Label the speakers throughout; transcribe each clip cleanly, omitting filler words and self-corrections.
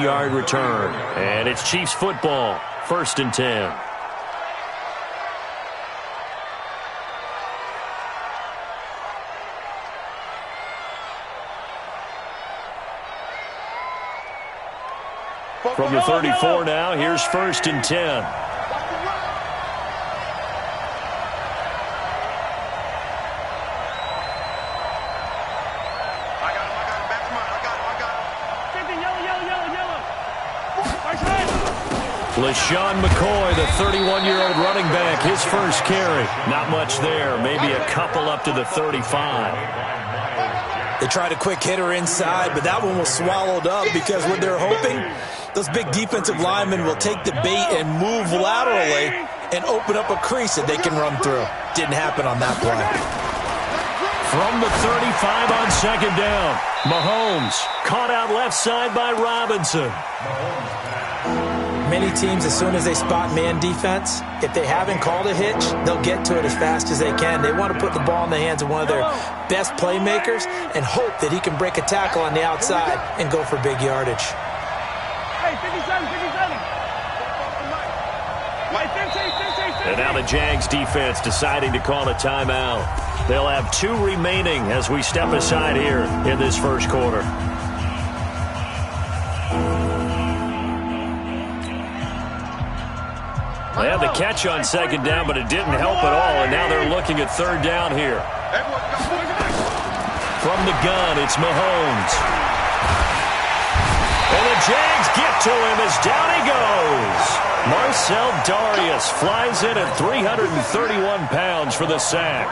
Speaker 1: 15-yard return. And it's Chiefs football, 1st and 10. From the 34 now, here's 1st and 10. LaShawn McCoy, the 31-year-old running back, his first carry. Not much there, maybe a couple up to the 35.
Speaker 2: They tried a quick hitter inside, but that one was swallowed up because what they're hoping, those big defensive linemen will take the bait and move laterally and open up a crease that they can run through. Didn't happen on that play.
Speaker 1: From the 35 on 2nd down, Mahomes caught out left side by Robinson.
Speaker 2: Many teams, as soon as they spot man defense, if they haven't called a hitch, they'll get to it as fast as they can. They want to put the ball in the hands of one of their best playmakers and hope that he can break a tackle on the outside and go for big yardage.
Speaker 1: And now the Jags defense deciding to call a timeout. They'll have 2 remaining as we step aside here in this first quarter. They had the catch on 2nd down, but it didn't help at all, and now they're looking at 3rd down here. From the gun, it's Mahomes. And the Jags get to him as down he goes. Marcel Darius flies in at 331 pounds for the sack.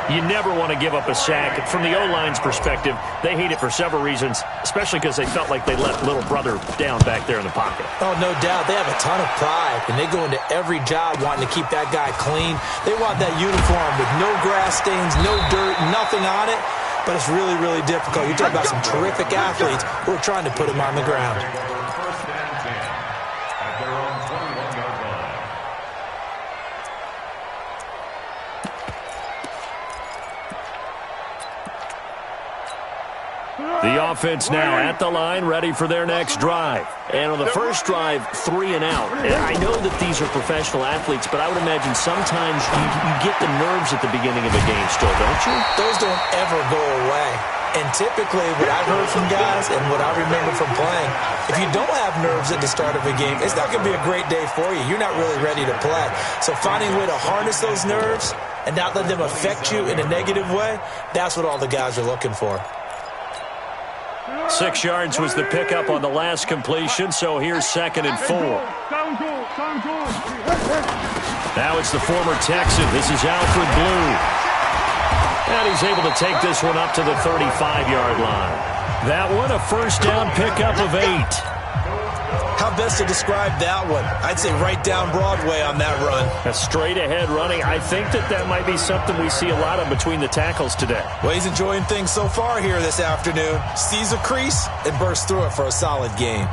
Speaker 1: You never want to give up a sack. From the O-line's perspective, they hate it for several reasons, especially because they felt like they let little brother down back there in the pocket.
Speaker 2: Oh, no doubt. They have a ton of pride, and they go into every job wanting to keep that guy clean. They want that uniform with no grass stains, no dirt, nothing on it, but it's really, really difficult. You're talking about some terrific athletes who are trying to put him on the ground.
Speaker 1: The offense now at the line, ready for their next drive. And on the first drive, 3 and out. I know that these are professional athletes, but I would imagine sometimes you get the nerves at the beginning of a game still, don't you?
Speaker 2: Those don't ever go away. And typically what I've heard from guys and what I remember from playing, if you don't have nerves at the start of a game, it's not going to be a great day for you. You're not really ready to play. So finding a way to harness those nerves and not let them affect you in a negative way, that's what all the guys are looking for.
Speaker 1: 6 yards was the pickup on the last completion, so here's 2nd and 4. Now it's the former Texan. This is Alfred Blue. And he's able to take this one up to the 35-yard line. That one, a first down pickup of 8.
Speaker 2: How best to describe that one? I'd say right down Broadway on that run.
Speaker 1: A straight-ahead running. I think that might be something we see a lot of between the tackles today.
Speaker 2: Well, he's enjoying things so far here this afternoon. Sees a crease and bursts through it for a solid gain.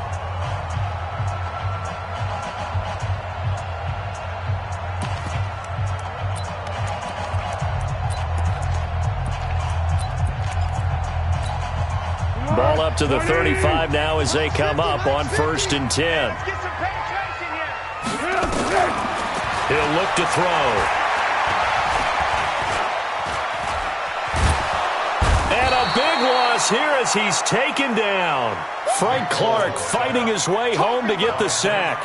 Speaker 1: Ball up to the 35 now as they come up on 1st and 10. He'll look to throw. And a big loss here as he's taken down. Frank Clark fighting his way home to get the sack.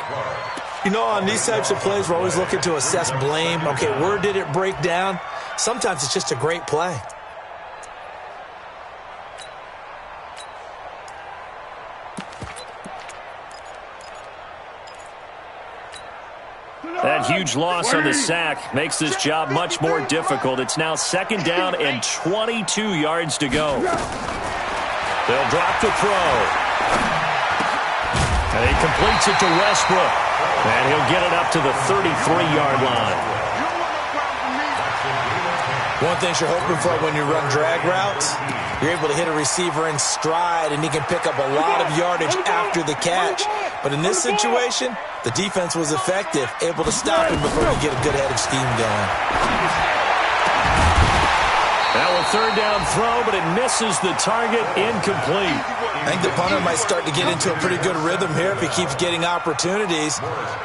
Speaker 2: You know, on these types of plays, we're always looking to assess blame. Okay, where did it break down? Sometimes it's just a great play.
Speaker 1: That huge loss on the sack makes this job much more difficult. It's now 2nd down and 22 yards to go. They'll drop the throw. And he completes it to Westbrook. And he'll get it up to the 33-yard line.
Speaker 2: One thing you're hoping for when you run drag routes, you're able to hit a receiver in stride, and he can pick up a lot of yardage after the catch. But in this situation, the defense was effective, able to stop him before he get a good head of steam going.
Speaker 1: Now a third down throw, but it misses the target, incomplete.
Speaker 2: I think the punter might start to get into a pretty good rhythm here if he keeps getting opportunities.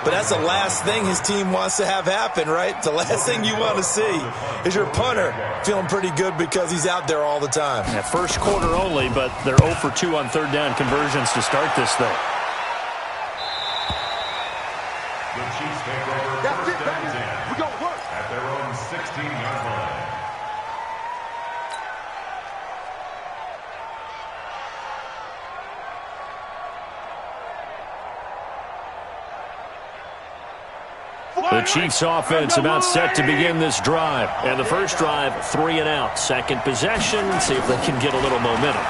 Speaker 2: But that's the last thing his team wants to have happen, right? The last thing you want to see is your punter feeling pretty good because he's out there all the time.
Speaker 1: Yeah, first quarter only, but they're 0 for 2 on third down conversions to start this thing.
Speaker 3: The Chiefs take over first and 10. We're going to work at their own 16-yard line.
Speaker 1: The Chiefs offense about set to begin this drive. And the first drive, 3 and out. Second possession, see if they can get a little momentum.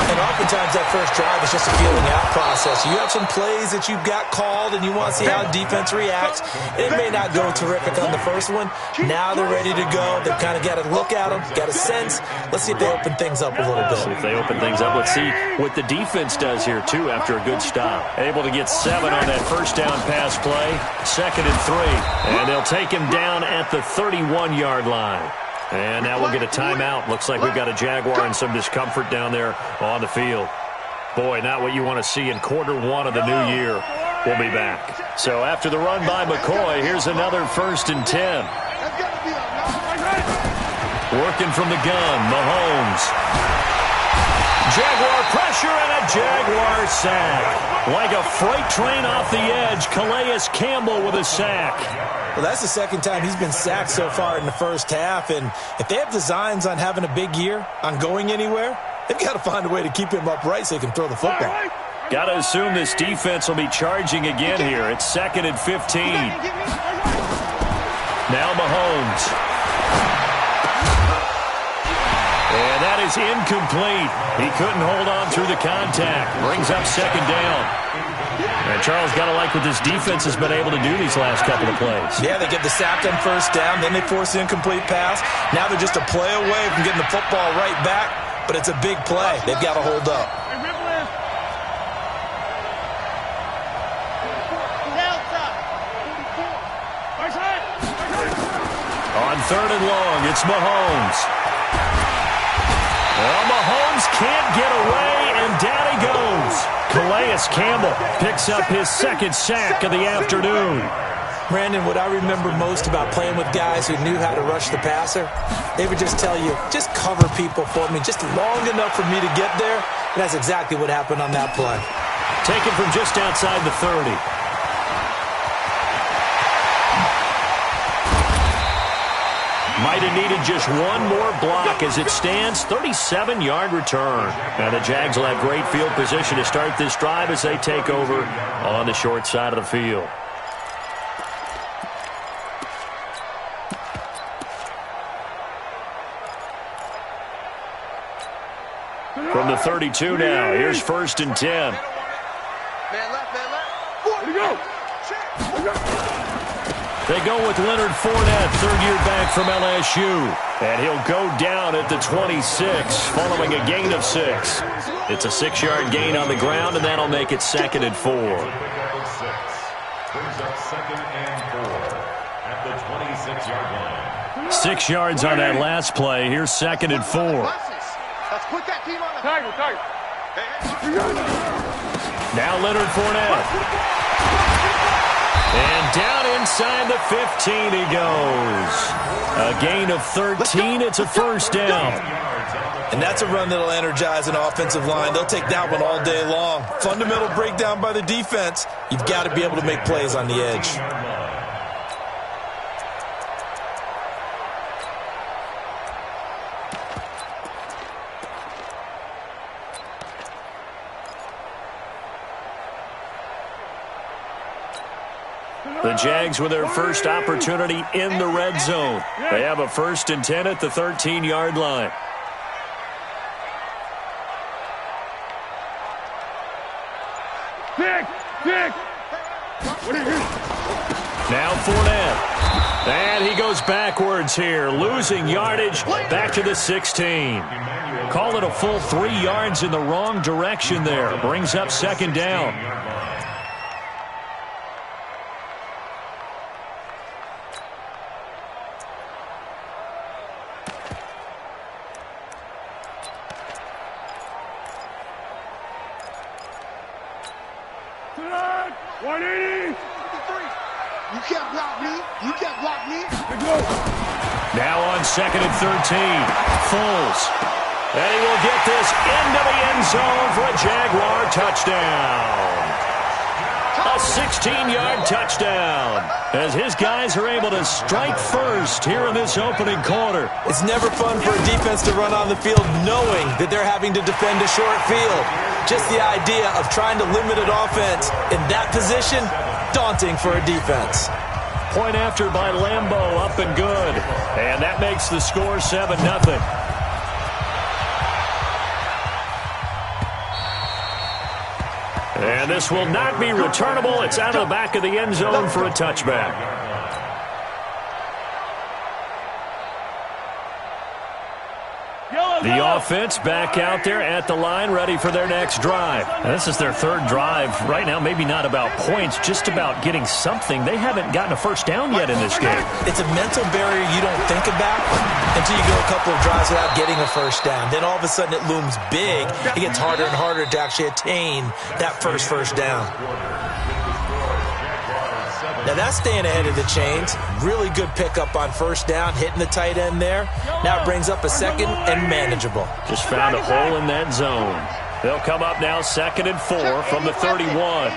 Speaker 2: And oftentimes that first drive is just a feeling out process. You have some plays that you've got called and you want to see how defense reacts. It may not go terrific on the first one. Now they're ready to go. They've kind of got to look at them, got a sense. Let's see if they open things up a little bit.
Speaker 1: See if they open things up. Let's see what the defense does here, too, after a good stop. Able to get 7 on that first down pass play. Second and 3. And they'll take him down at the 31-yard line. And now we'll get a timeout. Looks like we've got a Jaguar in some discomfort down there on the field. Boy, not what you want to see in quarter 1 of the new year. We'll be back. So after the run by McCoy, here's another 1st and 10. Working from the gun, Mahomes. Jaguar pressure and a Jaguar sack. Like a freight train off the edge, Calais Campbell with a sack.
Speaker 2: Well, that's the second time he's been sacked so far in the first half. And if they have designs on having a big year, on going anywhere, they've got to find a way to keep him upright so he can throw the football.
Speaker 1: Got to assume this defense will be charging again here. It's 2nd and 15. Now Mahomes. And that is incomplete. He couldn't hold on through the contact. Brings up 2nd down. And Charles, got to like what this defense has been able to do these last couple of plays.
Speaker 2: Yeah, they get the sack on first down, then they force the incomplete pass. Now they're just a play away from getting the football right back, but it's a big play. They've got to hold up.
Speaker 1: On 3rd and long, it's Mahomes. Well, Mahomes can't get away, and down he goes. Calais Campbell picks up his 2nd sack of the afternoon.
Speaker 2: Brandon, what I remember most about playing with guys who knew how to rush the passer, they would just tell you, just cover people for me, just long enough for me to get there. And that's exactly what happened on that play.
Speaker 1: Taken from just outside the 30. Might have needed just one more block as it stands. 37-yard return. Now the Jags will have great field position to start this drive as they take over on the short side of the field. From the 32 now, here's 1st and 10.
Speaker 4: Man left, man left. Here we go.
Speaker 1: They go with Leonard Fournette, 3rd-year back from LSU. And he'll go down at the 26, following a gain of 6. It's a 6-yard gain on the ground, and that'll make it 2nd and 4.
Speaker 3: Brings up 2nd and 4 at the 26-yard line.
Speaker 1: 6 yards on that last play. Here's 2nd and 4.
Speaker 4: Let's put that team on the tiger.
Speaker 1: Now Leonard Fournette. And down inside the 15 he goes. A gain of 13. It's a 1st down.
Speaker 2: And that's a run that'll energize an offensive line. They'll take that one all day long. Fundamental breakdown by the defense. You've got to be able to make plays on the edge.
Speaker 1: The Jags with their first opportunity in the red zone. They have a 1st and 10 at the 13-yard line. Now Fournette. And he goes backwards here, losing yardage back to the 16. Call it a full 3 yards in the wrong direction there. Brings up 2nd down.
Speaker 4: 180. You can't block me. You can't block me.
Speaker 1: Now on 2nd and 13. Foles. And he will get this into the end zone for a Jaguar touchdown. A 16-yard touchdown as his guys are able to strike first here in this opening quarter.
Speaker 2: It's never fun for a defense to run on the field knowing that they're having to defend a short field. Just the idea of trying to limit an offense in that position, daunting for a defense.
Speaker 1: Point after by Lambeau, up and good. And that makes the score 7-0. And this will not be returnable. It's out of the back of the end zone for a touchback. The offense back out there at the line, ready for their next drive. Now, this is their third drive. Right now, maybe not about points, just about getting something. They haven't gotten a first down yet in this game.
Speaker 2: It's a mental barrier you don't think about until you go a couple of drives without getting a first down. Then all of a sudden it looms big. It gets harder and harder to actually attain that first down. Now that's staying ahead of the chains. Really good pickup on first down, hitting the tight end there. Now it brings up a second and manageable.
Speaker 1: Just found a hole in that zone. They'll come up now 2nd and 4 from the 31.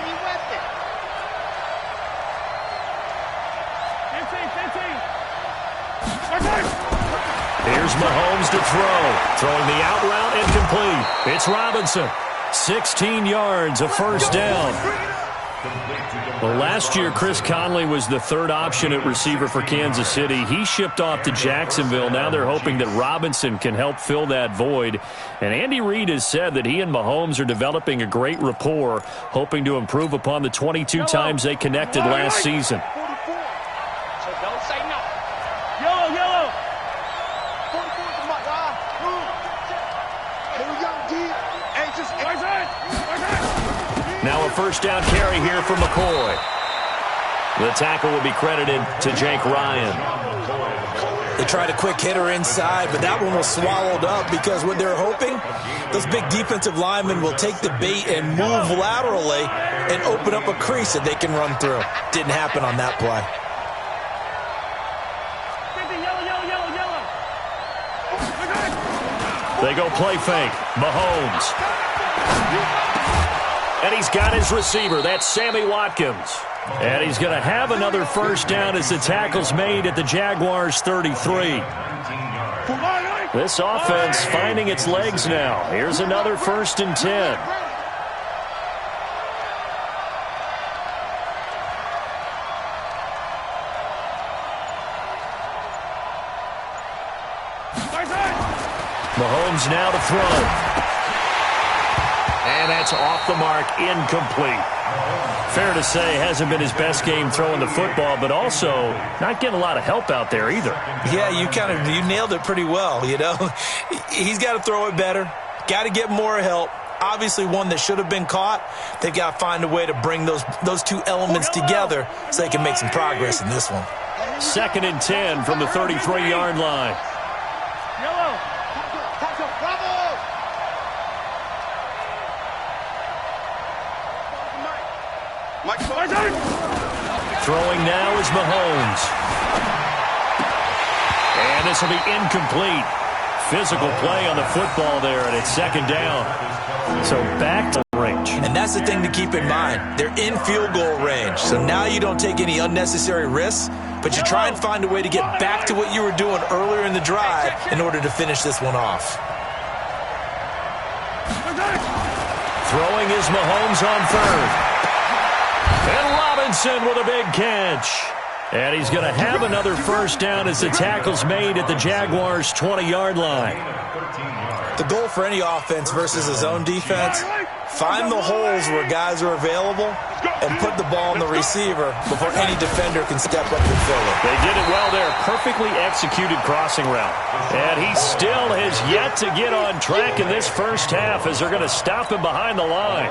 Speaker 1: Here's Mahomes to throw. Throwing the out route incomplete. It's Robinson. 16 yards, a first down. Well, last year, Chris Conley was the third option at receiver for Kansas City. He shipped off to Jacksonville. Now they're hoping that Robinson can help fill that void. And Andy Reid has said that he and Mahomes are developing a great rapport, hoping to improve upon the 22 times they connected last season.
Speaker 4: So don't say no. Yellow. 44 is my guy. Here we go, D. Anxious.
Speaker 1: Now a first down carry here for McCoy. The tackle will be credited to Jake Ryan.
Speaker 2: They tried a quick hitter inside, but that one was swallowed up because what they're hoping, those big defensive linemen will take the bait and move laterally and open up a crease that they can run through. Didn't happen on that play.
Speaker 1: They go play fake. Mahomes. And he's got his receiver. That's Sammy Watkins. And he's going to have another first down as the tackle's made at the Jaguars' 33. This offense finding its legs now. Here's another 1st and 10. Mahomes now to throw. And that's off the mark, incomplete. Fair to say, hasn't been his best game throwing the football, but also not getting a lot of help out there either.
Speaker 2: Yeah, you nailed it pretty well, you know. He's got to throw it better, got to get more help. Obviously one that should have been caught. They've got to find a way to bring those two elements together so they can make some progress in this one.
Speaker 1: 2nd and 10 from the 33-yard line. Throwing now is Mahomes. And this will be incomplete. Physical play on the football there, and it's 2nd down. So back to range.
Speaker 2: And that's the thing to keep in mind. They're in field goal range. So now you don't take any unnecessary risks, but you try and find a way to get back to what you were doing earlier in the drive in order to finish this one off.
Speaker 1: Throwing is Mahomes on 3rd. And Robinson with a big catch. And he's going to have another first down as the tackle's made at the Jaguars' 20-yard line.
Speaker 2: The goal for any offense versus a zone defense, find the holes where guys are available and put the ball on the receiver before any defender can step up and fill it.
Speaker 1: They did it well there. Perfectly executed crossing route. And he still has yet to get on track in this first half as they're going to stop him behind the line.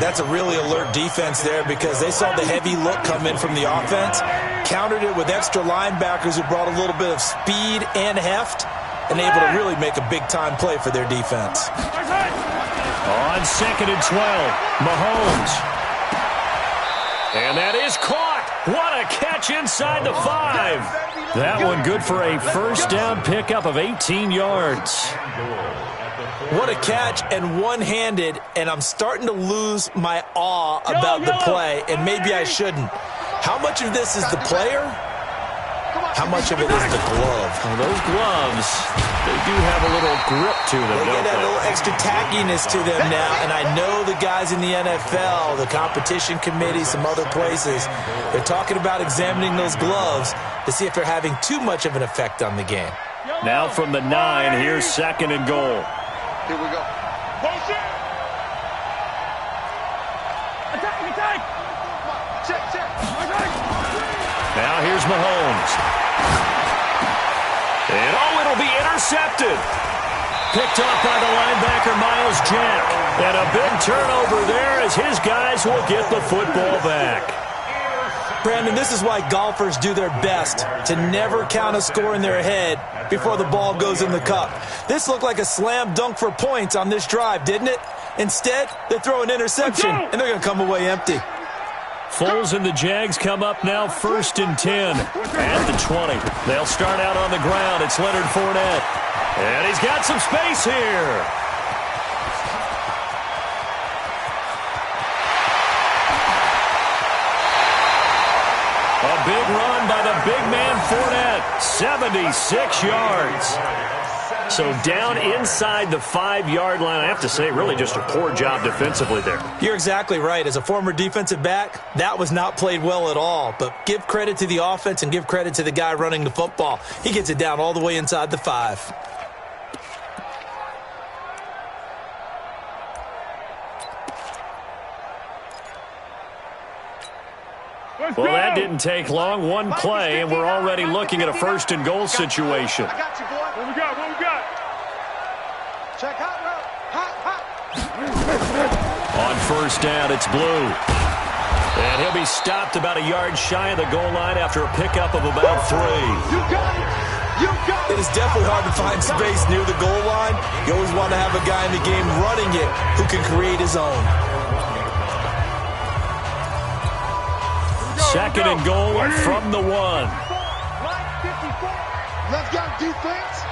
Speaker 2: That's a really alert defense there because they saw the heavy look come in from the offense, countered it with extra linebackers who brought a little bit of speed and heft, and able to really make a big-time play for their defense.
Speaker 1: On 2nd and 12, Mahomes. And that is caught. What a catch inside the 5. That one good for a first down pickup of 18 yards.
Speaker 2: What a catch, and one-handed, and I'm starting to lose my awe about the play, and maybe I shouldn't. How much of this is the player? How much of it is the glove?
Speaker 1: Well, those gloves, they do have a little grip to them,
Speaker 2: They
Speaker 1: don't
Speaker 2: get
Speaker 1: they?
Speaker 2: a little extra tackiness to them now, and I know the guys in the NFL, the competition committee, some other places, they're talking about examining those gloves to see if they're having too much of an effect on the game.
Speaker 1: Now from the 9, here's 2nd and goal.
Speaker 4: Here we go. Attack! Check.
Speaker 1: Now here's Mahomes. And it'll be intercepted. Picked off by the linebacker, Miles Jack. And a big turnover there as his guys will get the football back.
Speaker 2: Brandon, this is why golfers do their best to never count a score in their head before the ball goes in the cup. This looked like a slam dunk for points on this drive, didn't it? Instead, they throw an interception, and they're going to come away empty.
Speaker 1: Foles and the Jags come up now 1st and 10 at the 20. They'll start out on the ground. It's Leonard Fournette. And he's got some space here. A big run by the big man Fournette. 76 yards. So down inside the 5-yard line. I have to say, really just a poor job defensively there.
Speaker 2: You're exactly right. As a former defensive back, that was not played well at all. But give credit to the offense and give credit to the guy running the football. He gets it down all the way inside the 5.
Speaker 1: Well, that didn't take long. One play, and we're already looking at a 1st and goal situation.
Speaker 4: I got you, boy. What we got? Check hot route. Hot.
Speaker 1: On 1st down, it's Blue. And he'll be stopped about a yard shy of the goal line after a pickup of about 3.
Speaker 4: You got it.
Speaker 2: It is definitely hard to find space near the goal line. You always want to have a guy in the game running it who can create his own.
Speaker 1: 2nd and goal from the 1.
Speaker 4: Let's go defense.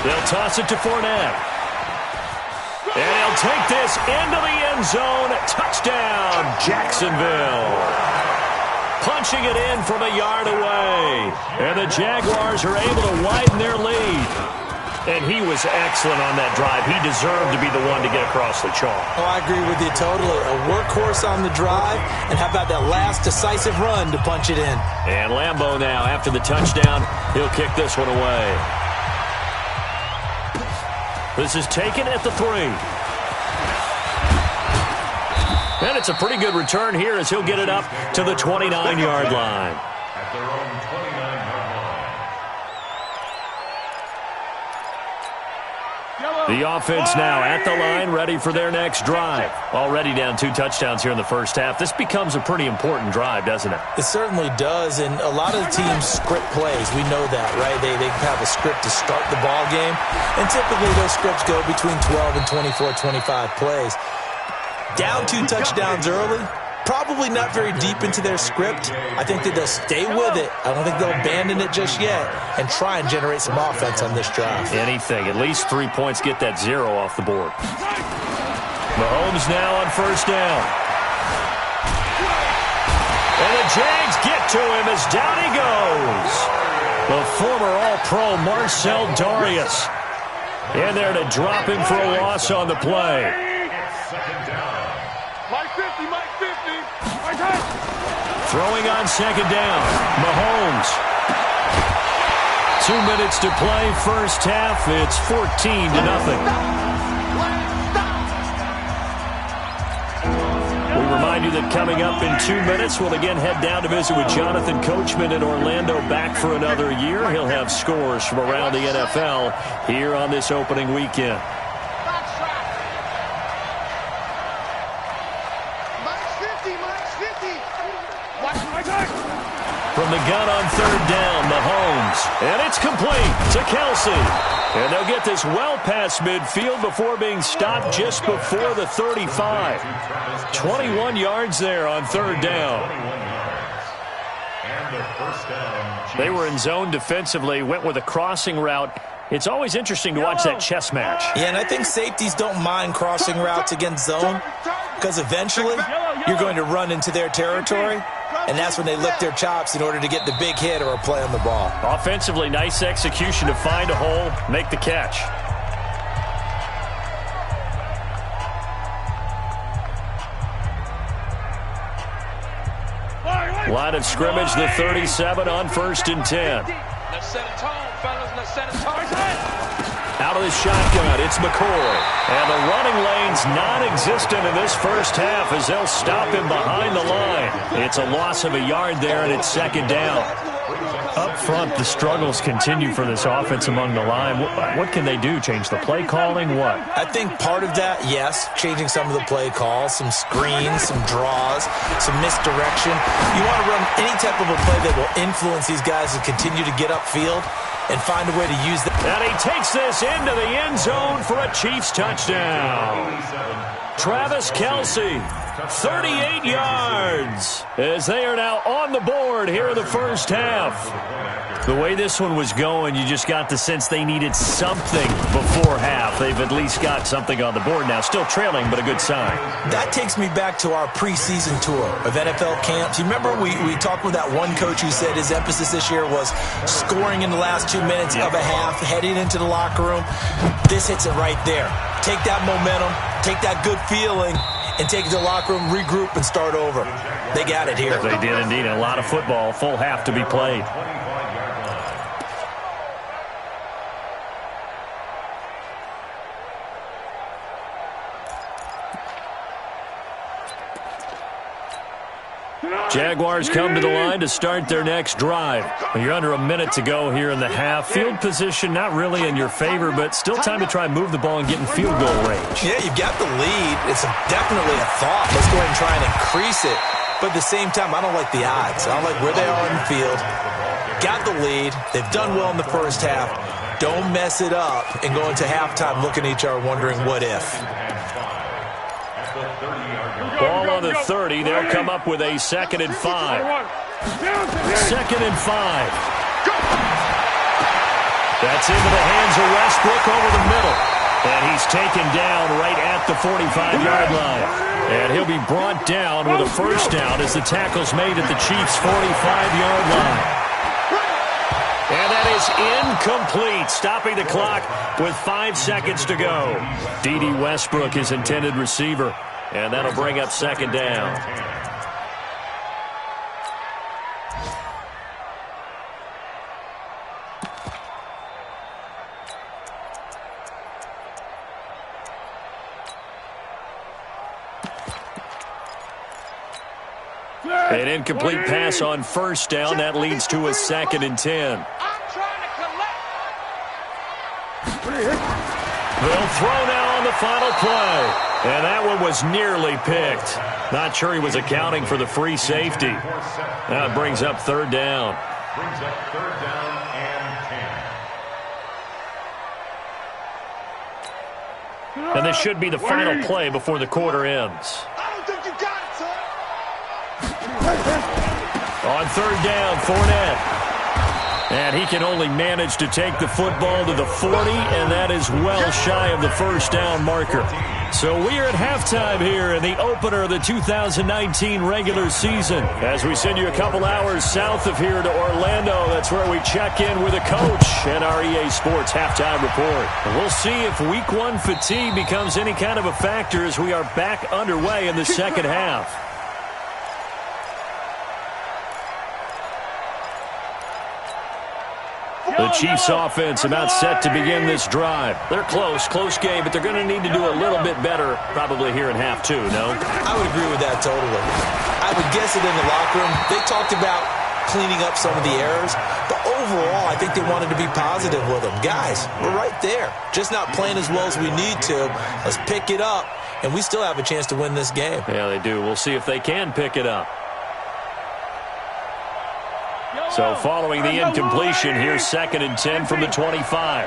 Speaker 1: They'll toss it to Fournette. And he'll take this into the end zone. Touchdown, Jacksonville. Punching it in from a yard away. And the Jaguars are able to widen their lead. And he was excellent on that drive. He deserved to be the one to get across the chalk.
Speaker 2: Oh, I agree with you totally. A workhorse on the drive. And how about that last decisive run to punch it in?
Speaker 1: And Lambeau now, after the touchdown, he'll kick this one away. This is taken at the 3. And it's a pretty good return here as he'll get it up to the 29-yard line.
Speaker 3: At their own 29-yard line.
Speaker 1: The offense now at the line, ready for their next drive. Already down 2 touchdowns here in the first half. This becomes a pretty important drive, doesn't it?
Speaker 2: It certainly does, and a lot of the teams script plays. We know that, right? They have a script to start the ball game, and typically those scripts go between 12 and 24, 25 plays. Down 2 touchdowns early, probably not very deep into their script. I think that they'll stay with it. I don't think they'll abandon it just yet and try and generate some offense on this drive.
Speaker 1: Anything. At least 3 points, get that 0 off the board. Mahomes now on 1st down. And the Jags get to him as down he goes. The former All-Pro Marcel Darius in there to drop him for a loss on the play. Throwing on 2nd down. Mahomes. 2 minutes to play, first half. It's 14-0. We remind you that coming up in 2 minutes, we'll again head down to visit with Jonathan Coachman in Orlando, back for another year. He'll have scores from around the NFL here on this opening weekend. From the gun on third down, Mahomes. And it's complete to Kelsey. And they'll get this well past midfield before being stopped just before the 35. 21 yards there on third down. They were in zone defensively, went with a crossing route. It's always interesting to watch that chess match.
Speaker 2: Yeah, and I think safeties don't mind crossing routes against zone because eventually you're going to run into their territory, and that's when they lick their chops in order to get the big hit or a play on the ball.
Speaker 1: Offensively, nice execution to find a hole, make the catch. Line of scrimmage, the 37 on 1st and 10.
Speaker 4: Let's set a tone, fellas. Let's set a tone.
Speaker 1: Out of the shotgun, it's McCoy. And the running lane's non-existent in this first half as they'll stop him behind the line. It's a loss of a yard there, and it's second down. Up front, the struggles continue for this offense among the line. What can they do? Change the play calling? What?
Speaker 2: I think part of that, yes, changing some of the play calls, some screens, some draws, some misdirection. You want to run any type of a play that will influence these guys to continue to get upfield and find a way to use that.
Speaker 1: And he takes this into the end zone for a Chiefs touchdown. Travis Kelce, 38 yards, as they are now on the board here in the first half. The way this one was going, you just got the sense they needed something before half. They've at least got something on the board now. Still trailing, but a good sign.
Speaker 2: That takes me back to our preseason tour of NFL camps. You remember we talked with that one coach who said his emphasis this year was scoring in the last 2 minutes of a half, heading into the locker room. This hits it right there. Take that momentum, take that good feeling, and take it to the locker room, regroup, and start over. They got it here.
Speaker 1: They did indeed. A lot of football, full half to be played. Jaguars come to the line to start their next drive. You're under a minute to go here in the half. Field position not really in your favor, but still time to try and move the ball and get in field goal range.
Speaker 2: Yeah, you've got the lead. It's definitely a thought. Let's go ahead and try and increase it. But at the same time, I don't like the odds. I don't like where they are in the field. Got the lead. They've done well in the first half. Don't mess it up and go into halftime looking at each other wondering what if.
Speaker 1: Ball on the 30. They'll come up with a 2nd and 5. 2nd and 5. That's into the hands of Westbrook over the middle. And he's taken down right at the 45-yard line. And he'll be brought down with a first down as the tackle's made at the Chiefs' 45-yard line. And that is incomplete, stopping the clock with 5 seconds to go. D.D. Westbrook, his intended receiver. And that'll bring up 2nd down. An incomplete pass on first down. That leads to a 2nd and 10. They'll throw now on the final play. And that one was nearly picked. Not sure he was accounting for the free safety. That brings up 3rd down.
Speaker 3: Brings up 3rd down and 10.
Speaker 1: And this should be the final play before the quarter ends.
Speaker 4: I don't think you got it, son.
Speaker 1: On 3rd down, Fournette. And he can only manage to take the football to the 40, and that is well shy of the first down marker. So we are at halftime here in the opener of the 2019 regular season. As we send you a couple hours south of here to Orlando, that's where we check in with a coach and our EA Sports halftime report. And we'll see if week 1 fatigue becomes any kind of a factor as we are back underway in the second half. The Chiefs offense about set to begin this drive. They're close game, but they're going to need to do a little bit better probably here in half 2, no?
Speaker 2: I would agree with that totally. I would guess it in the locker room. They talked about cleaning up some of the errors, but overall I think they wanted to be positive with them. Guys, we're right there. Just not playing as well as we need to. Let's pick it up, and we still have a chance to win this game.
Speaker 1: Yeah, they do. We'll see if they can pick it up. So following the incompletion, here's 2nd and 10 from the 25.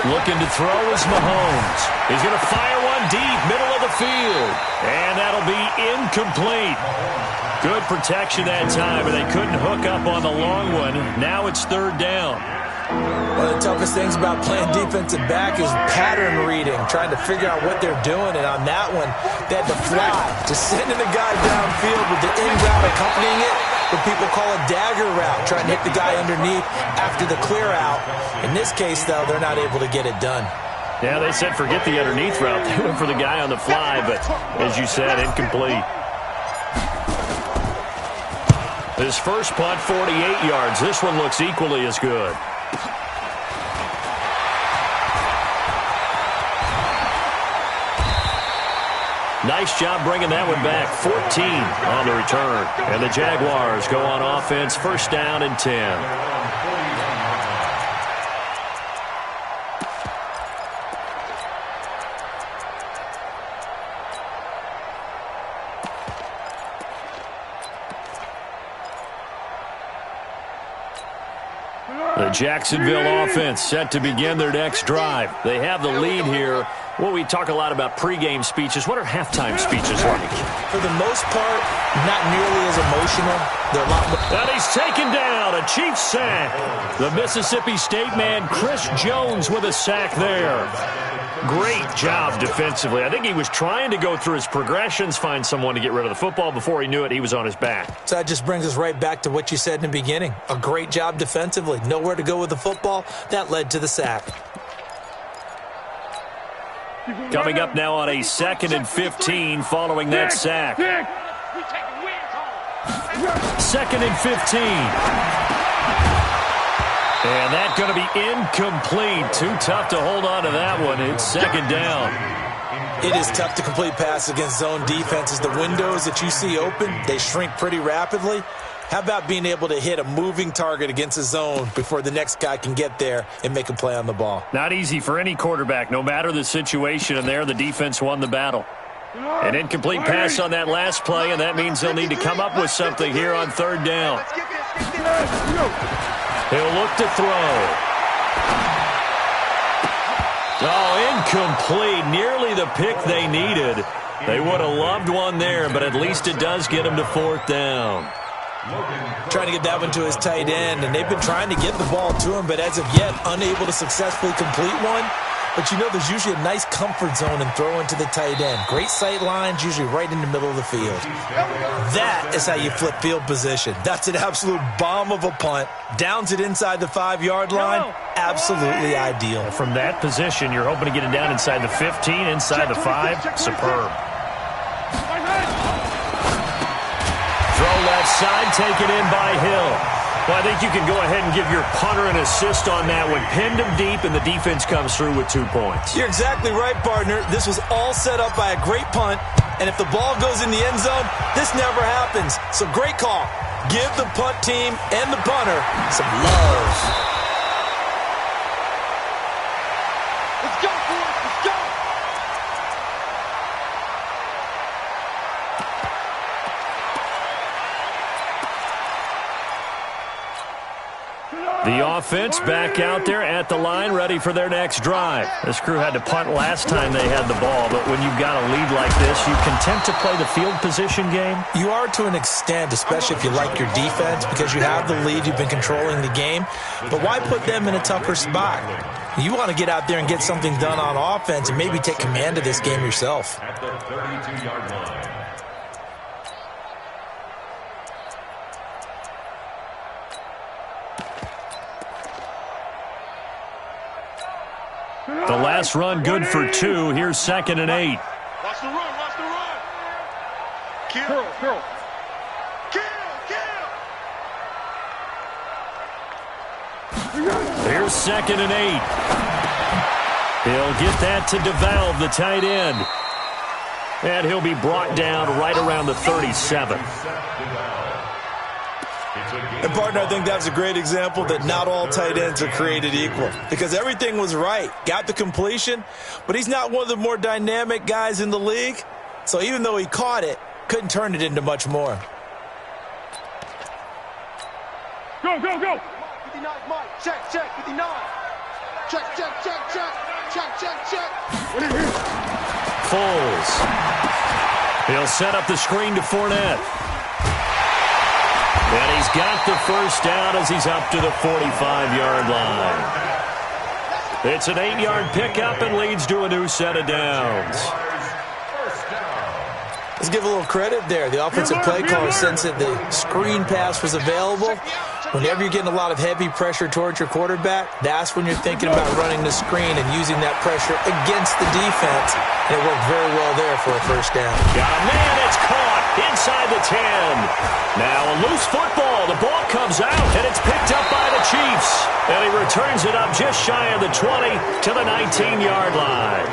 Speaker 1: Looking to throw is Mahomes. He's going to fire one deep, middle of the field. And that'll be incomplete. Good protection that time, and they couldn't hook up on the long one. Now it's 3rd down.
Speaker 2: One of the toughest things about playing defensive back is pattern reading, trying to figure out what they're doing. And on that one, they had to fly, just sending the guy downfield with the in route accompanying it. What people call a dagger route, trying to hit the guy underneath after the clear out. In this case, though, they're not able to get it done.
Speaker 1: Yeah, they said forget the underneath route. They went for the guy on the fly, but as you said, incomplete. His first punt, 48 yards. This one looks equally as good. Nice job bringing that one back. 14 on the return. And the Jaguars go on offense, 1st down and 10. The Jacksonville offense set to begin their next drive. They have the lead here. Well, we talk a lot about pregame speeches. What are halftime speeches like?
Speaker 2: For the most part, not nearly as emotional. They're a lot more.
Speaker 1: And he's taken down, a Chiefs sack. The Mississippi State man, Chris Jones, with a sack there. Great job defensively. I think he was trying to go through his progressions, find someone to get rid of the football. Before he knew it, he was on his back.
Speaker 2: So that just brings us right back to what you said in the beginning. A great job defensively. Nowhere to go with the football. That led to the sack.
Speaker 1: Coming up now on a 2nd and 15 following that sack. 2nd and 15. And that's going to be incomplete. Too tough to hold on to that one. It's 2nd down.
Speaker 2: It is tough to complete passes against zone defenses. The windows that you see open, they shrink pretty rapidly. How about being able to hit a moving target against a zone before the next guy can get there and make a play on the ball?
Speaker 1: Not easy for any quarterback, no matter the situation, and there the defense won the battle. An incomplete pass on that last play, and that means they'll need to come up with something here on 3rd down. He'll look to throw. Oh, incomplete. Nearly the pick they needed. They would have loved one there, but at least it does get them to 4th down.
Speaker 2: Trying to get that one to his tight end, and they've been trying to get the ball to him, but as of yet, unable to successfully complete one. But you know there's usually a nice comfort zone in throwing to the tight end. Great sight lines, usually right in the middle of the field. That is how you flip field position. That's an absolute bomb of a punt. Downs it inside the 5-yard line. Absolutely ideal.
Speaker 1: From that position, you're hoping to get it down inside the 15, inside the 5. Superb. Throw left side, taken in by Hill. Well, I think you can go ahead and give your punter an assist on that one. Pinned him deep, and the defense comes through with 2 points.
Speaker 2: You're exactly right, partner. This was all set up by a great punt, and if the ball goes in the end zone, this never happens. So great call. Give the punt team and the punter some love.
Speaker 4: Let's go, boys. Let's go.
Speaker 1: The offense back out there at the line, ready for their next drive. This crew had to punt last time they had the ball, but when you've got a lead like this, you content to play the field position game?
Speaker 2: You are to an extent, especially if you like your defense, because you have the lead, you've been controlling the game. But why put them in a tougher spot? You want to get out there and get something done on offense and maybe take command of this game yourself.
Speaker 3: At the 32-yard line.
Speaker 1: The last run good for 2. Here's 2nd and 8.
Speaker 4: Watch the run. Watch the run. Kill. Kill.
Speaker 1: Here's 2nd and 8. He'll get that to DeValve, the tight end. And he'll be brought down right around the 37.
Speaker 2: And, partner, I think that's a great example that not all tight ends are created equal because everything was right. Got the completion, but he's not one of the more dynamic guys in the league. So even though he caught it, couldn't turn it into much more.
Speaker 4: Go, go, go. 59, Mike. Check, check, 59. Check, check, check, check. Check, check, check.
Speaker 1: Foles. He'll set up the screen to Fournette. And he's got the first down as he's up to the 45-yard line. It's an 8-yard pickup and leads to a new set of downs.
Speaker 2: Let's give a little credit there. The offensive play caller sensed that the screen pass was available. Whenever you're getting a lot of heavy pressure towards your quarterback, that's when you're thinking about running the screen and using that pressure against the defense. And it worked very well there for a first down.
Speaker 1: Got a man, it's caught inside the 10. Now a loose football. The ball comes out, and it's picked up by the Chiefs. And he returns it up just shy of the 20 to the 19-yard line.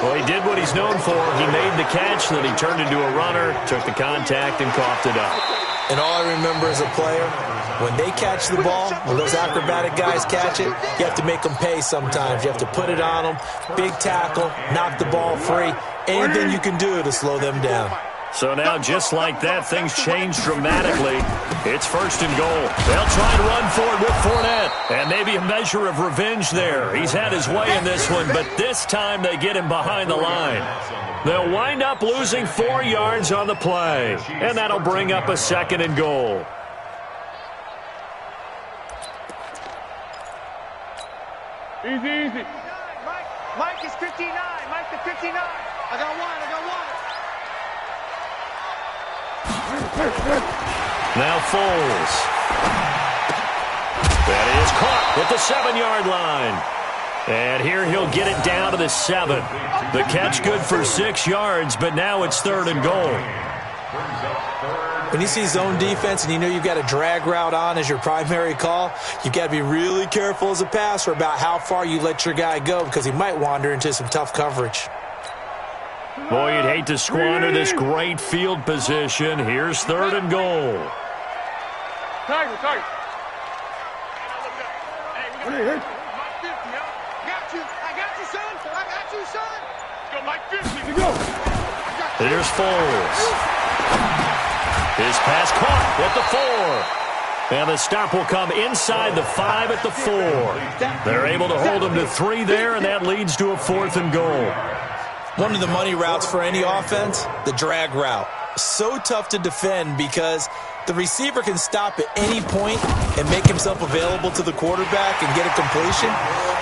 Speaker 1: Well, he did what he's known for. He made the catch, then he turned into a runner, took the contact, and coughed it up.
Speaker 2: And all I remember as a player, when they catch the ball, when those acrobatic guys catch it, you have to make them pay sometimes. You have to put it on them, big tackle, knock the ball free, anything you can do to slow them down.
Speaker 1: So now, just like that, things change dramatically. It's first and goal. They'll try and run for it with Fournette. And maybe a measure of revenge there. He's had his way in this one, but this time they get him behind the line. They'll wind up losing 4 yards on the play. And that'll bring up a second and goal.
Speaker 4: Easy, easy. Mike is 59. Mike the 59. I got one.
Speaker 1: Now Foles. That is caught at the 7-yard line. And here he'll get it down to the 7. The catch good for 6 yards, but now it's third and goal.
Speaker 2: When you see zone defense and you know you've got a drag route on as your primary call, you've got to be really careful as a passer about how far you let your guy go because he might wander into some tough coverage.
Speaker 1: Boy, you'd hate to squander this great field position. Here's third and goal.
Speaker 4: Tiger. Hey, we got Mike 50, yo. I got you, son. Let's go, Mike 50. Let's go.
Speaker 1: Here's Foles. His pass caught at the 4. And the stop will come inside the 5 at the 4. They're able to hold him to 3 there, and that leads to a 4th and goal.
Speaker 2: One of the money routes for any offense, the drag route. So tough to defend because the receiver can stop at any point and make himself available to the quarterback and get a completion.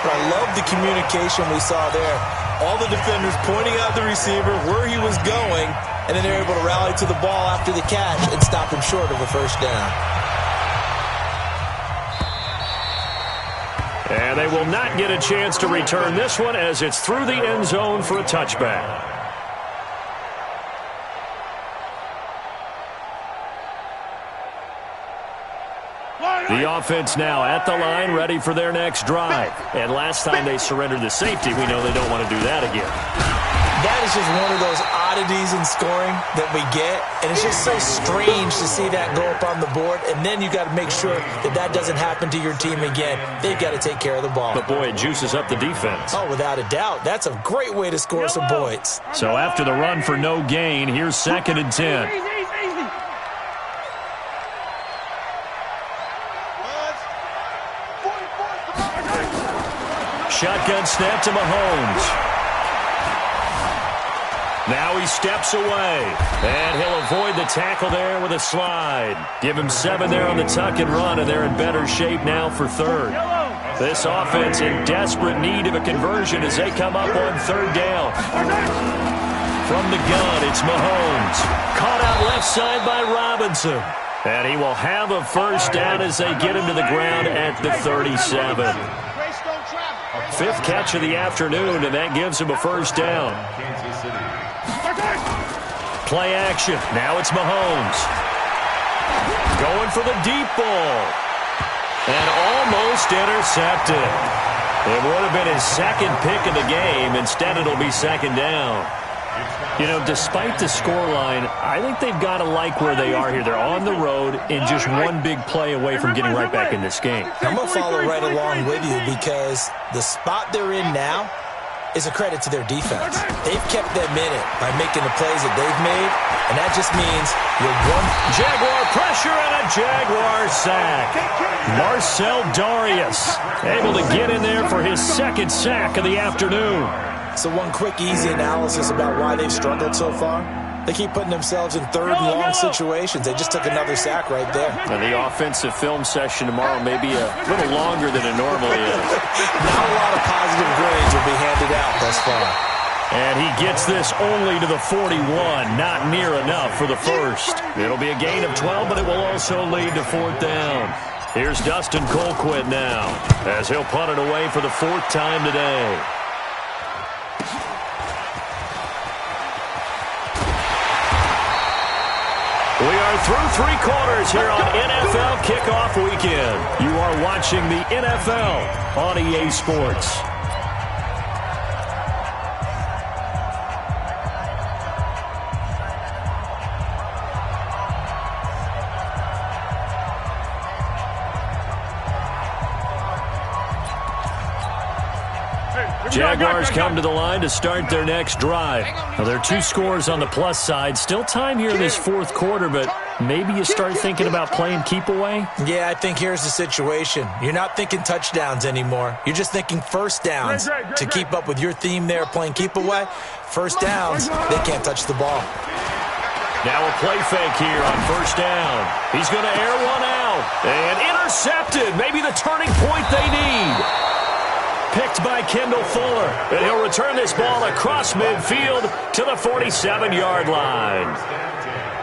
Speaker 2: But I love the communication we saw there. All the defenders pointing out the receiver, where he was going, and then they're able to rally to the ball after the catch and stop him short of a first down.
Speaker 1: And they will not get a chance to return this one as it's through the end zone for a touchback. The offense now at the line, ready for their next drive. And last time they surrendered the safety, we know they don't want to do that again.
Speaker 2: That is just one of those oddities in scoring that we get, and it's just so strange to see that go up on the board, and then you got to make sure that that doesn't happen to your team again. They've got to take care of the ball.
Speaker 1: But, boy, it juices up the defense.
Speaker 2: Oh, without a doubt. That's a great way to score some points.
Speaker 1: So after the run for no gain, here's 2nd and 10.
Speaker 4: Easy.
Speaker 1: Shotgun snap to Mahomes. Now he steps away, and he'll avoid the tackle there with a slide. Give him 7 there on the tuck and run, and they're in better shape now for third. This offense in desperate need of a conversion as they come up on third down. From the gun, it's Mahomes. Caught out left side by Robinson. And he will have a first down as they get him to the ground at the 37. 5th catch of the afternoon, and that gives him a first down. Play action. Now it's Mahomes. Going for the deep ball. And almost intercepted. It would have been his 2nd pick of the game. Instead, it'll be 2nd down. You know, despite the scoreline, I think they've got to like where they are here. They're on the road and just one big play away from getting right back in this game.
Speaker 2: I'm going to follow right along with you because the spot they're in now is a credit to their defense. They've kept them in it by making the plays that they've made, and that just means you're one.
Speaker 1: Jaguar pressure and a Jaguar sack. Marcel Darius able to get in there for his second sack of the afternoon.
Speaker 2: So one quick, easy analysis about why they've struggled so far. They keep putting themselves in third and long situations. They just took another sack right there.
Speaker 1: And the offensive film session tomorrow may be a little longer than it normally is.
Speaker 2: Not a lot of positive grades will be handed out thus far.
Speaker 1: And he gets this only to the 41. Not near enough for the first. It'll be a gain of 12, but it will also lead to fourth down. Here's Dustin Colquitt now as he'll punt it away for the fourth time today. We are through three quarters here on NFL Kickoff Weekend. You are watching the NFL on EA Sports. Jaguars come to the line to start their next drive. Now, there are two scores on the plus side. Still time here in this fourth quarter, but maybe you start thinking about playing keep away?
Speaker 2: Yeah, I think here's the situation. You're not thinking touchdowns anymore. You're just thinking first downs. To keep up with your theme there, playing keep away, first downs, they can't touch the ball.
Speaker 1: Now a play fake here on first down. He's going to air one out. And intercepted. Maybe the turning point they need. Picked by Kendall Fuller. And he'll return this ball across midfield to the 47-yard line.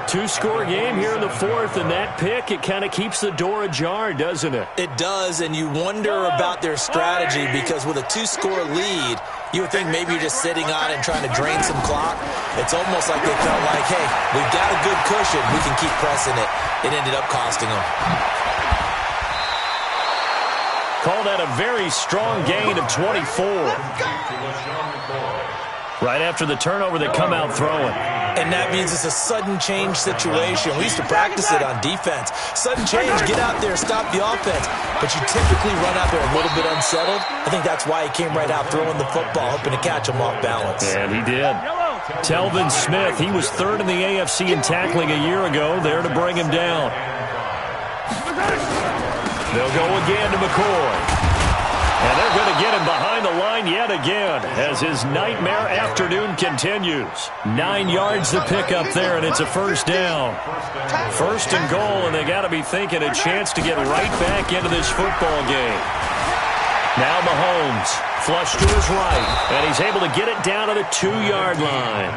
Speaker 1: Two-score game here in the fourth, and that pick, it kind of keeps the door ajar, doesn't it?
Speaker 2: It does, and you wonder about their strategy because with a two-score lead, you would think maybe you're just sitting on it and trying to drain some clock. It's almost like they felt like, hey, we've got a good cushion. We can keep pressing it. It ended up costing them.
Speaker 1: Call that a very strong gain of 24. Right after the turnover, they come out throwing.
Speaker 2: And that means it's a sudden change situation. We used to practice it on defense. Sudden change, get out there, stop the offense. But you typically run out there a little bit unsettled. I think that's why he came right out throwing the football, hoping to catch him off balance.
Speaker 1: And he did. Telvin Smith, he was third in the AFC in tackling a year ago, there to bring him down. They'll go again to McCoy. And they're going to get him behind the line yet again as his nightmare afternoon continues. 9 yards to pick up there, and it's a first down. First and goal, and they got to be thinking a chance to get right back into this football game. Now Mahomes, flush to his right, and he's able to get it down to the 2-yard line.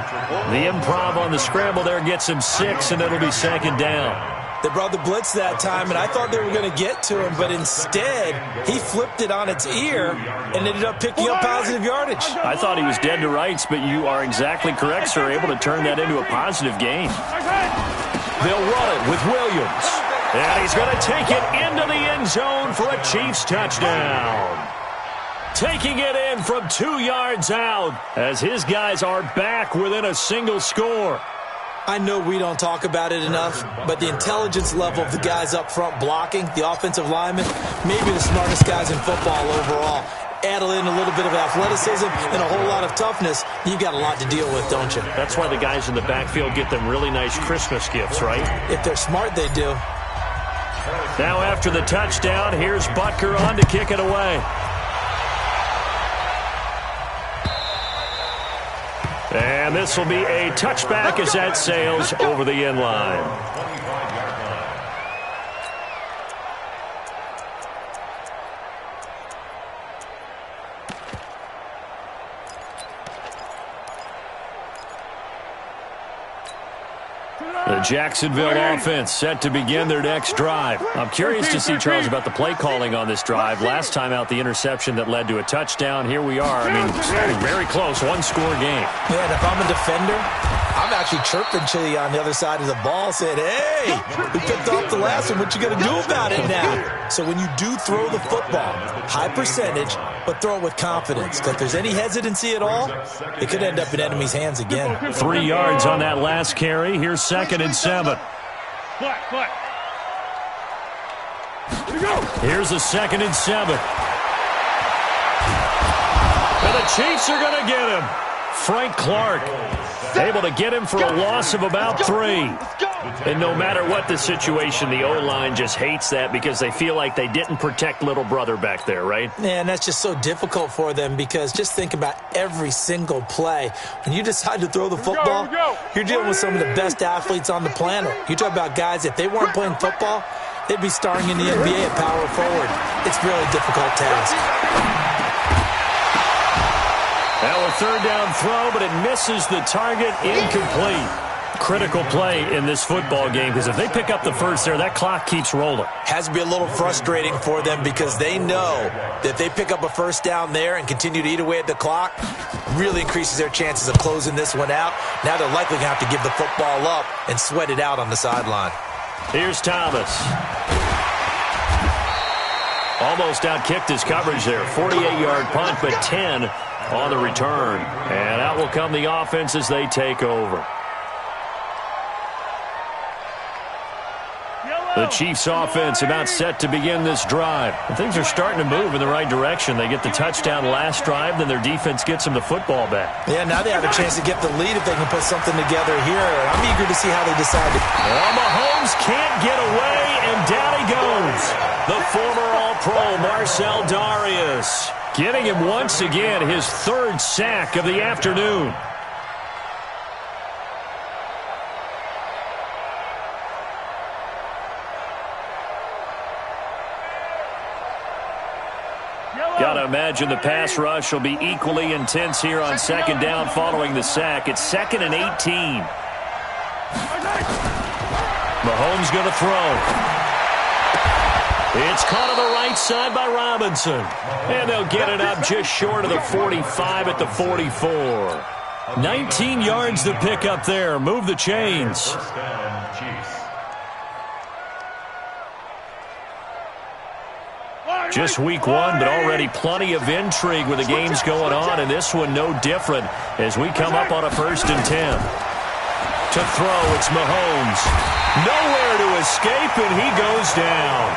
Speaker 1: The improv on the scramble there gets him 6, and it'll be second down.
Speaker 2: They brought the blitz that time, and I thought they were going to get to him, but instead, he flipped it on its ear and ended up picking up positive yardage.
Speaker 1: I thought he was dead to rights, but you are exactly correct, sir, able to turn that into a positive gain. They'll run it with Williams, and he's going to take it into the end zone for a Chiefs touchdown. Taking it in from 2 yards out as his guys are back within a single score.
Speaker 2: I know we don't talk about it enough, but the intelligence level of the guys up front blocking, the offensive linemen, maybe the smartest guys in football overall. Add in a little bit of athleticism and a whole lot of toughness, you've got a lot to deal with, don't you?
Speaker 1: That's why the guys in the backfield get them really nice Christmas gifts, right?
Speaker 2: If they're smart, they do.
Speaker 1: Now after the touchdown, here's Butker on to kick it away. And this will be a touchback as that sails over the end line. The Jacksonville offense set to begin their next drive. I'm curious to see, Charles, about the play calling on this drive. Last time out, the interception that led to a touchdown. Here we are. I mean, very close, one-score game.
Speaker 2: Yeah, and if I'm a defender, I'm actually chirping to you on the other side of the ball, saying, hey, we picked off the last one. What you going to do about it now? So when you do throw the football, high percentage, but throw it with confidence. Because if there's any hesitancy at all, it could end up in enemy's hands again.
Speaker 1: 3 yards on that last carry. Here's 2nd and 7. Here's a 2nd and 7. And the Chiefs are going to get him. Frank Clark able to get him for a loss of about 3. And no matter what the situation, the O-line just hates that because they feel like they didn't protect little brother back there, right?
Speaker 2: Yeah, and that's just so difficult for them because just think about every single play. When you decide to throw the football, you're dealing with some of the best athletes on the planet. You talk about guys, if they weren't playing football, they'd be starring in the NBA at power forward. It's really a difficult task.
Speaker 1: Now a 3rd down throw, but it misses the target, incomplete. Critical play in this football game because if they pick up the first there, that clock keeps rolling.
Speaker 2: Has to be a little frustrating for them because they know that if they pick up a first down there and continue to eat away at the clock, really increases their chances of closing this one out. Now they're likely going to have to give the football up and sweat it out on the sideline.
Speaker 1: Here's Thomas. Almost outkicked his coverage there. 48-yard punt, but 10 on the return. And out will come the offense as they take over. The Chiefs offense about set to begin this drive. And things are starting to move in the right direction. They get the touchdown last drive, then their defense gets them the football back.
Speaker 2: Yeah, now they have a chance to get the lead if they can put something together here. I'm eager to see how they decide to.
Speaker 1: Well, Mahomes can't get away, and down he goes. The former All-Pro Marcel Darius getting him once again his 3rd sack of the afternoon. Got to imagine the pass rush will be equally intense here on 2nd down following the sack. It's 2nd and 18. Mahomes going to throw. It's caught on the right side by Robinson. And they'll get it up just short of the 45 at the 44. 19 yards to pick up there. Move the chains. Just week 1, but already plenty of intrigue with the games going on, and this one no different as we come up on a 1st and 10. To throw, it's Mahomes. Nowhere to escape, and he goes down.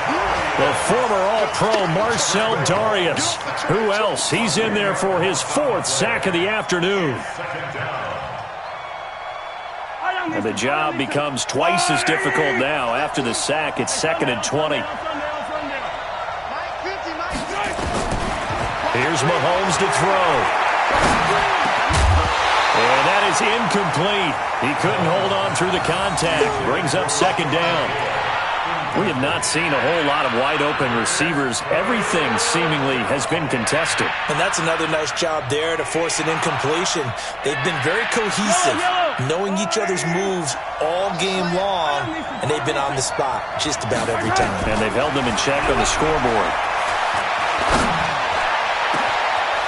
Speaker 1: The former All-Pro Marcel Darius. Who else? He's in there for his 4th sack of the afternoon. And the job becomes twice as difficult now. After the sack, it's 2nd and 20. Here's Mahomes to throw. And that is incomplete. He couldn't hold on through the contact. Brings up 2nd down. We have not seen a whole lot of wide-open receivers. Everything seemingly has been contested.
Speaker 2: And that's another nice job there to force an incompletion. They've been very cohesive, knowing each other's moves all game long, and they've been on the spot just about every time.
Speaker 1: And they've held them in check on the scoreboard.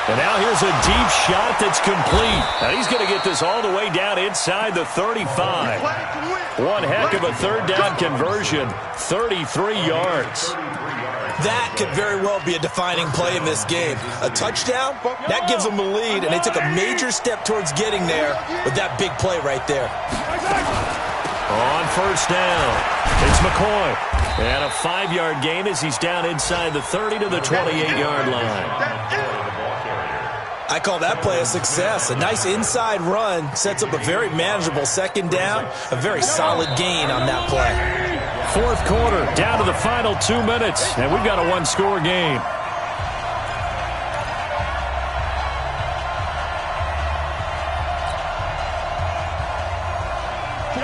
Speaker 1: And now here's a deep shot that's complete. And he's going to get this all the way down inside the 35. One heck of a 3rd down conversion, 33 yards.
Speaker 2: That could very well be a defining play in this game. A touchdown, that gives them the lead, and they took a major step towards getting there with that big play right there.
Speaker 1: On 1st down, it's McCoy. And a 5-yard gain as he's down inside the 30 to the 28-yard line.
Speaker 2: I call that play a success. A nice inside run sets up a very manageable 2nd down. A very solid gain on that play.
Speaker 1: 4th quarter, down to the final 2 minutes, and we've got a 1-score game.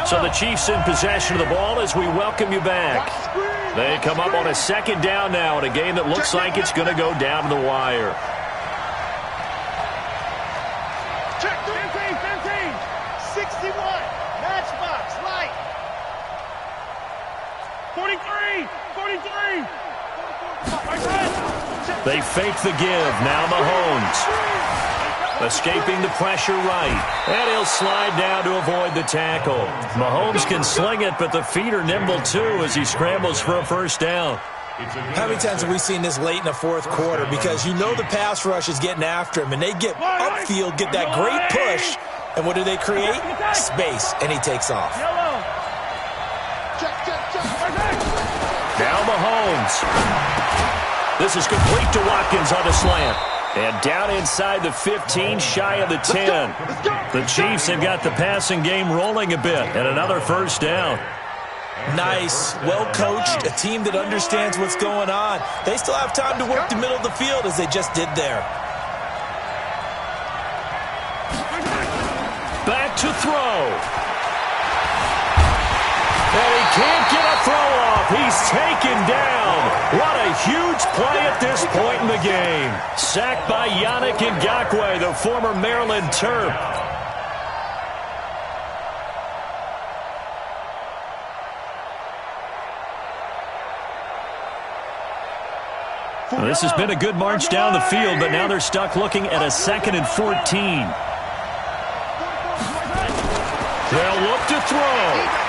Speaker 1: So the Chiefs in possession of the ball as we welcome you back. They come up on a 2nd down now in a game that looks like it's going to go down to the wire.
Speaker 4: 61, matchbox, light. 43.
Speaker 1: They fake the give. Now Mahomes. Escaping the pressure right. And he'll slide down to avoid the tackle. Mahomes can sling it, but the feet are nimble too as he scrambles for a first down.
Speaker 2: How many times have we seen this late in the fourth quarter? Because you know the pass rush is getting after him, and they get upfield, get that great push, and what do they create? Space, and he takes off.
Speaker 1: Now Mahomes. This is complete to Watkins on the slant. And down inside the 15, shy of the 10. The Chiefs have got the passing game rolling a bit, and another first down.
Speaker 2: Nice, well-coached, a team that understands what's going on. They still have time to work the middle of the field as they just did there.
Speaker 1: Back to throw. And he can't get a throw off. He's taken down. What a huge play at this point in the game. Sacked by Yannick Ngakoue, the former Maryland Terp. Well, this has been a good march down the field, but now they're stuck looking at a 2nd and 14. They'll look to throw.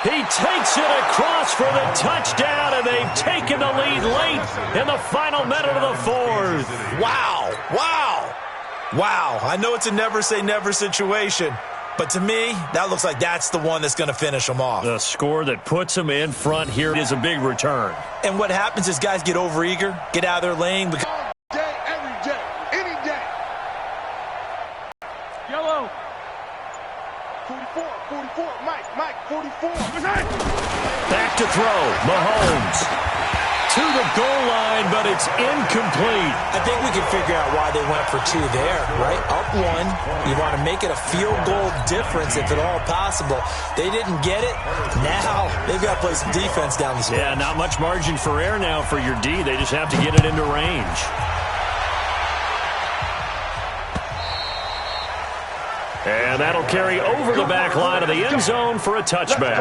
Speaker 1: He takes it across for the touchdown, and they've taken the lead late in the final minute of the fourth.
Speaker 2: Wow, wow, wow. I know it's a never-say-never situation, but to me, that looks like that's the one that's going to finish them off.
Speaker 1: The score that puts them in front here is a big return.
Speaker 2: And what happens is guys get overeager, get out of their lane.
Speaker 4: All day, every day, any day. Yellow. 44, Mike, 44.
Speaker 1: Back to throw, Mahomes. To the goal line, but it's incomplete.
Speaker 2: I think we can figure out why they went for two there, right? Up one, you want to make it a field goal difference if at all possible. They didn't get it. Now they've got to play some defense down the stretch.
Speaker 1: Yeah, not much margin for error now for your D. They just have to get it into range. And that'll carry over the back line of the end zone for a touchback.